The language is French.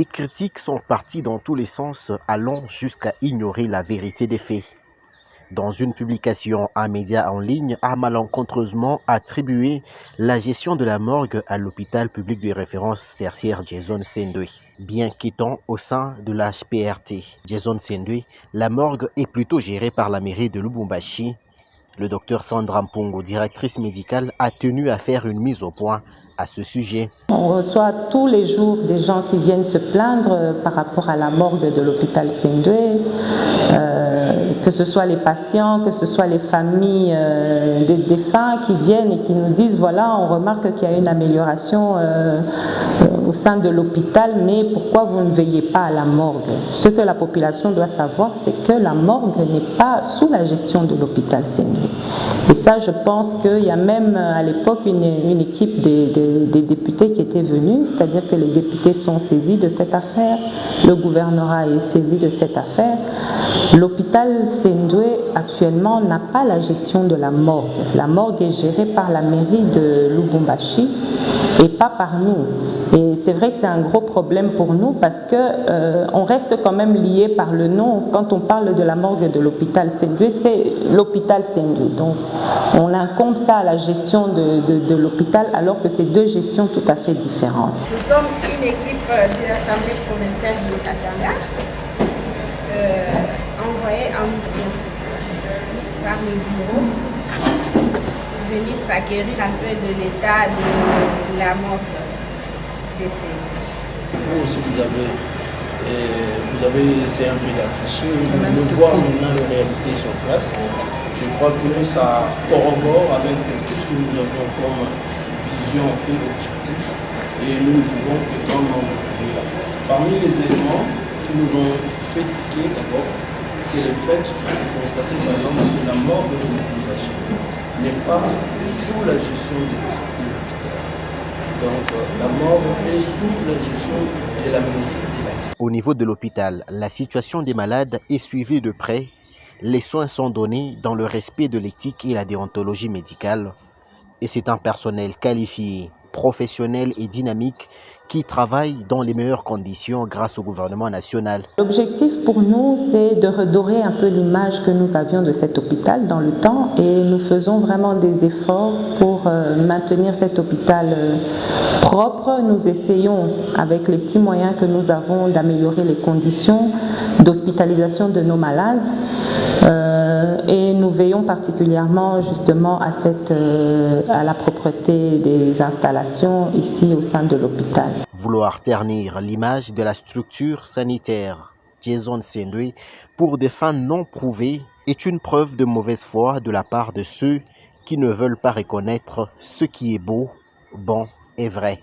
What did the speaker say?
Des critiques sont parties dans tous les sens, allant jusqu'à ignorer la vérité des faits. Dans une publication, un média en ligne a malencontreusement attribué la gestion de la morgue à l'hôpital public de référence tertiaire Jason Sendwe. Bien qu'étant au sein de l'HPRT Jason Sendwe, la morgue est plutôt gérée par la mairie de Lubumbashi. Le docteur Sandra Mpongo, directrice médicale, a tenu à faire une mise au point à ce sujet. On reçoit tous les jours des gens qui viennent se plaindre par rapport à la morgue de l'hôpital Sendwe, que ce soit les patients, que ce soit les familles des défunts qui viennent et qui nous disent voilà, on remarque qu'il y a une amélioration au sein de l'hôpital, mais pourquoi vous ne veillez pas à la morgue? Ce que la population doit savoir, c'est que la morgue n'est pas sous la gestion de l'hôpital Sendwe. Et ça, je pense qu'il y a même à l'époque une équipe des députés qui était venue, c'est-à-dire que les députés sont saisis de cette affaire, le gouvernorat est saisi de cette affaire. L'hôpital Sendwe actuellement n'a pas la gestion de la morgue. La morgue est gérée par la mairie de Lubumbashi et pas par nous. Et c'est vrai que c'est un gros problème pour nous parce que on reste quand même lié par le nom. Quand on parle de la morgue de l'hôpital Sendwe, c'est l'hôpital Sendwe. Donc on incombe ça à la gestion de l'hôpital alors que c'est deux gestions tout à fait différentes. Nous sommes une équipe de l'Assemblée provinciale du Katanga envoyée en mission par le bureau pour venir s'acquérir un peu de l'état de la morgue. Vous aussi, vous avez essayé un peu d'afficher, de voir maintenant les réalités sur place. Je crois que ça corrobore avec tout ce que nous avons comme vision et objectif. Et nous ne pouvons que comme aujourd'hui là. Parmi les éléments qui nous ont fait tiquer d'abord, c'est le fait de constater par exemple que la mort de l'hôpital n'est pas sous la gestion de l'hôpital. Donc la mort est sous la gestion de la mairie. Au niveau de l'hôpital, la situation des malades est suivie de près. Les soins sont donnés dans le respect de l'éthique et la déontologie médicale. Et c'est un personnel qualifié, professionnel et dynamique qui travaille dans les meilleures conditions grâce au gouvernement national. L'objectif pour nous, c'est de redorer un peu l'image que nous avions de cet hôpital dans le temps et nous faisons vraiment des efforts pour maintenir cet hôpital propre. Nous essayons, avec les petits moyens que nous avons, d'améliorer les conditions d'hospitalisation de nos malades. Et nous veillons particulièrement justement à la propreté des installations ici au sein de l'hôpital. Vouloir ternir l'image de la structure sanitaire Jason Sendwe pour des fins non prouvées est une preuve de mauvaise foi de la part de ceux qui ne veulent pas reconnaître ce qui est beau, bon et vrai.